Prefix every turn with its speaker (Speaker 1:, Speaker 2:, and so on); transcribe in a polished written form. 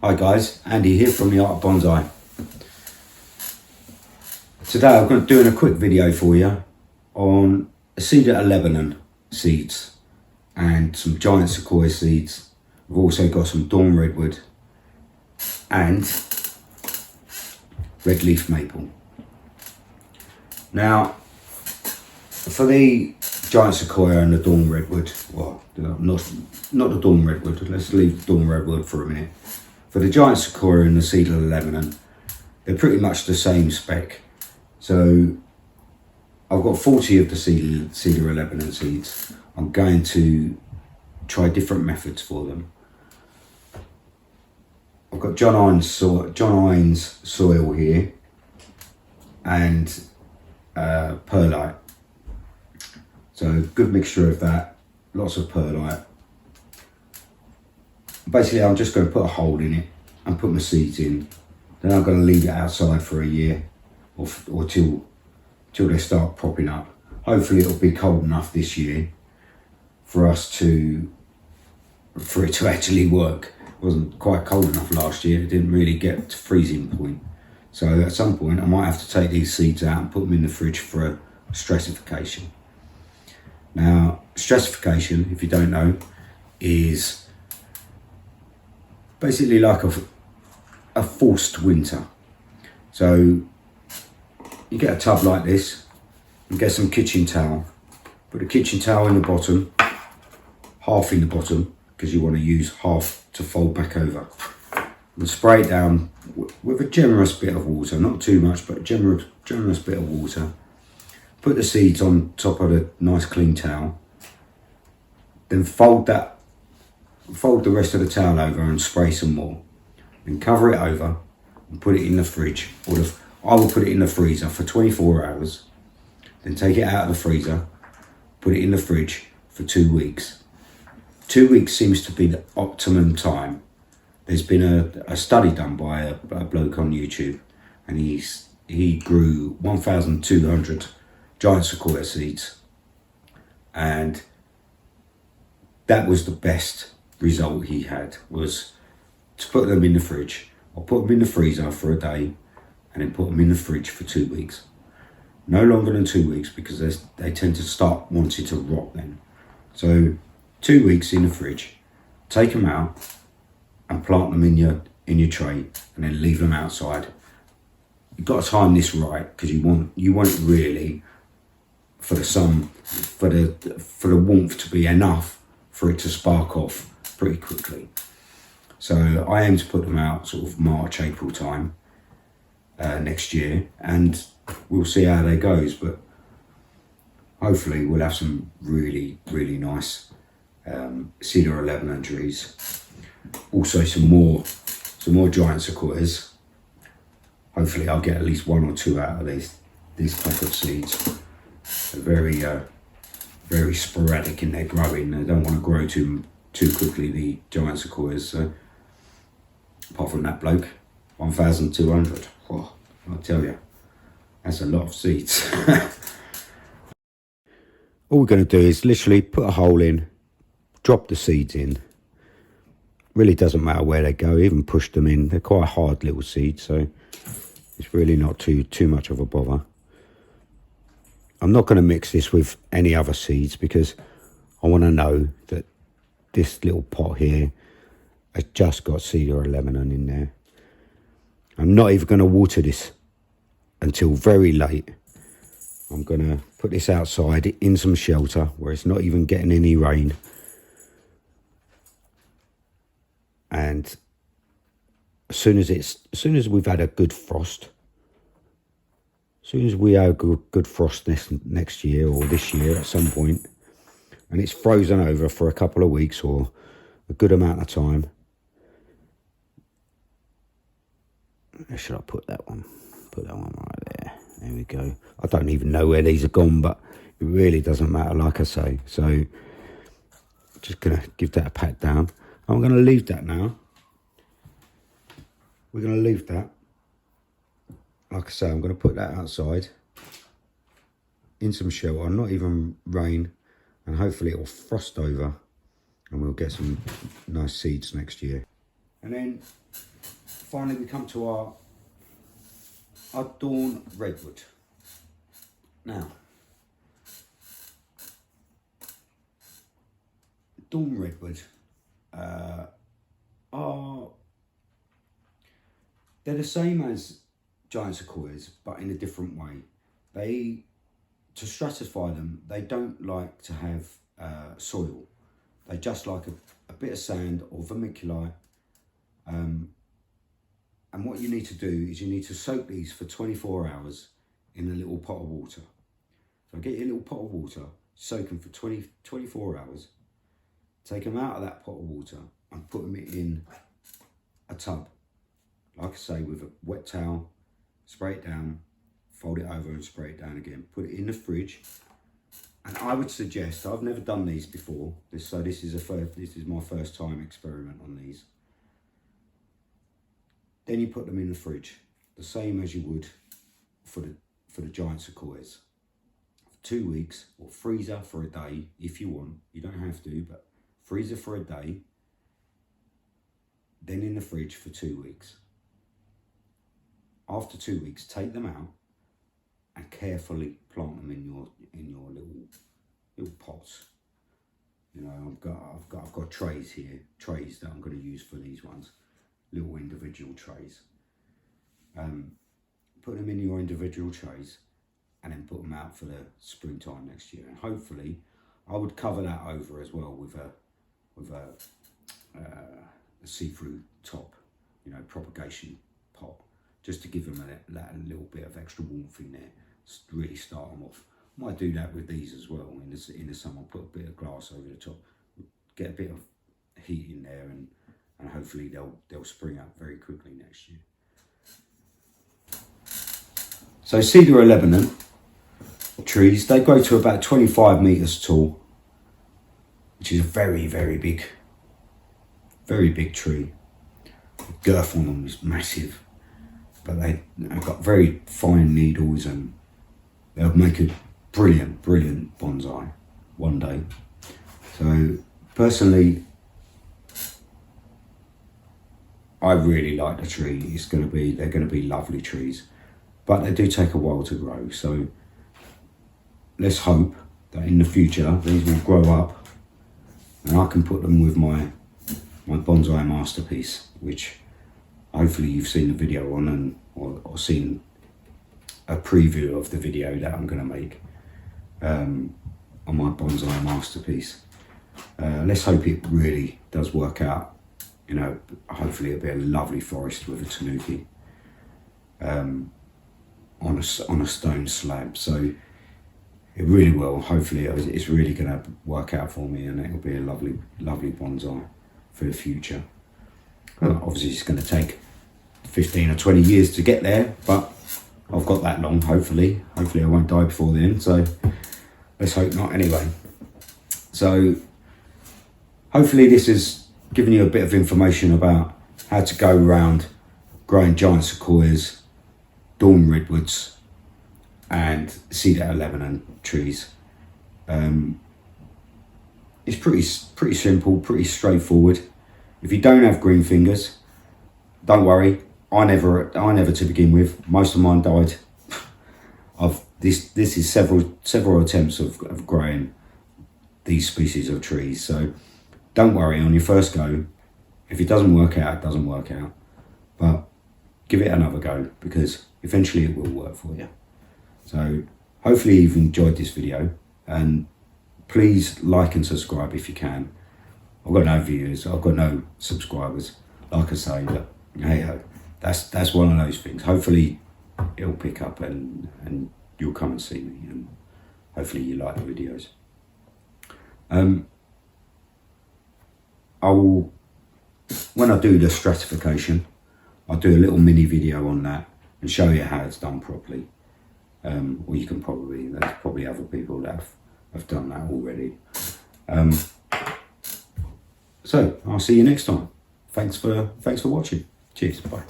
Speaker 1: Hi guys, Andy here from the Art of Bonsai. Today I'm going to be doing a quick video for you on Cedar of Lebanon seeds and some giant sequoia seeds. We've also got some dawn redwood and red leaf maple. Now, for the giant sequoia and the dawn redwood, well, not the dawn redwood, let's leave the dawn redwood for a minute. For the giant sequoia and the Cedar of Lebanon, they're pretty much the same spec. So I've got 40 of the Cedar of Lebanon seeds. I'm going to try different methods for them. I've got John Hines soil here and perlite. So good mixture of that, lots of perlite. Basically, I'm just going to put a hole in it and put my seeds in. Then I'm going to leave it outside for a year or till they start propping up. Hopefully it'll be cold enough this year for it to actually work. It wasn't quite cold enough last year. It didn't really get to freezing point. So at some point I might have to take these seeds out and put them in the fridge for a stratification. Now, stratification, if you don't know, is basically like a forced winter. So you get a tub like this and get some kitchen towel. Put the kitchen towel in the bottom, half in the bottom, because you want to use half to fold back over. And spray it down with a generous bit of water, not too much, but a generous bit of water. Put the seeds on top of the nice clean towel. Then fold the rest of the towel over and spray some more. Then cover it over and put it in the fridge. I will put it in the freezer for 24 hours. Then take it out of the freezer, put it in the fridge for 2 weeks. 2 weeks seems to be the optimum time. There's been a study done by a bloke on YouTube, and he grew 1,200 giant sequoia seeds, and that was the best result he had, was to put them in the fridge. I'll put them in the freezer for a day and then put them in the fridge for 2 weeks. No longer than 2 weeks, because they tend to start wanting to rot then. So 2 weeks in the fridge, take them out and plant them in your tray and then leave them outside. You've got to time this right, because you want it really for the sun, for the warmth to be enough for it to spark off pretty quickly. So I aim to put them out sort of March, April time next year, and we'll see how that goes. But hopefully we'll have some really, really nice Cedar of Lebanon trees. Also some more giant sequoias. Hopefully I'll get at least 1 or 2 out of these pack of seeds. They're very sporadic in their growing. They don't want to grow too quickly, the giant sequoias. So apart from that bloke, 1,200. Oh, I'll tell you, that's a lot of seeds. All we're going to do is literally put a hole in, drop the seeds in. Really doesn't matter where they go, even push them in. They're quite hard little seeds, so it's really not too much of a bother. I'm not going to mix this with any other seeds, because I want to know that this little pot here has just got Cedar of Lebanon in there. I'm not even going to water this until very late. I'm going to put this outside in some shelter where it's not even getting any rain. And as soon as we've had a good frost, as soon as we have a good frost next year or this year at some point, and it's frozen over for a couple of weeks or a good amount of time. Where should I put that one? Put that one right there. There we go. I don't even know where these are gone, but it really doesn't matter, like I say. So just going to give that a pat down. I'm going to leave that now. We're going to leave that. Like I say, I'm going to put that outside in some shelter, not even rain, and hopefully it will frost over and we'll get some nice seeds next year. And then finally we come to our dawn redwood. Now, dawn redwood they're the same as giant sequoias, but in a different way. To stratify them, they don't like to have soil. They just like a bit of sand or vermiculite. And what you need to do is you need to soak these for 24 hours in a little pot of water. So get your little pot of water, soak them for 24 hours, take them out of that pot of water and put them in a tub. Like I say, with a wet towel, spray it down, fold it over and spray it down again. Put it in the fridge. And I would suggest, I've never done these before, so this is my first time experiment on these. Then you put them in the fridge, the same as you would for the giant sequoias. For 2 weeks, or freezer for a day if you want. You don't have to, but freezer for a day. Then in the fridge for 2 weeks. After 2 weeks, take them out and carefully plant them in your little pots. You know, I've got trays here, trays that I'm going to use for these ones, little individual trays. Put them in your individual trays and then put them out for the springtime next year. And hopefully, I would cover that over as well with a see-through top, you know, propagation pot, just to give them a little bit of extra warmth in there, really start them off. Might do that with these as well in the summer. Put a bit of glass over the top, get a bit of heat in there, and hopefully they'll spring up very quickly next year. So Cedar of Lebanon trees, they grow to about 25 meters tall, which is a very, very big tree. The girth on them is massive, but they've got very fine needles and they'll make a brilliant bonsai one day. So personally, I really like the tree. They're going to be lovely trees, but they do take a while to grow. So let's hope that in the future these will grow up and I can put them with my bonsai masterpiece, which hopefully you've seen the video on or seen a preview of the video that I'm going to make on my bonsai masterpiece. Let's hope it really does work out. You know, hopefully it'll be a lovely forest with a tanuki on a stone slab. So it really will. Hopefully it's really going to work out for me, and it'll be a lovely bonsai for the future. Well, obviously it's going to take 15 or 20 years to get there, but I've got that long, hopefully I won't die before then, so let's hope not anyway. So hopefully this has given you a bit of information about how to go around growing giant sequoias, dawn redwoods and Cedar of Lebanon trees. It's pretty simple, pretty straightforward. If you don't have green fingers, don't worry. I never to begin with. Most of mine died. This is several attempts of growing these species of trees. So don't worry on your first go. If it doesn't work out, it doesn't work out. But give it another go, because eventually it will work for you. So hopefully you've enjoyed this video, and please like and subscribe if you can. I've got no viewers, I've got no subscribers. Like I say, look, hey, that's one of those things. Hopefully it'll pick up and you'll come and see me, and hopefully you like the videos. I will, when I do the stratification, I'll do a little mini video on that and show you how it's done properly. Or you can there's probably other people that have done that already. So I'll see you next time. Thanks for watching. Cheers. Bye.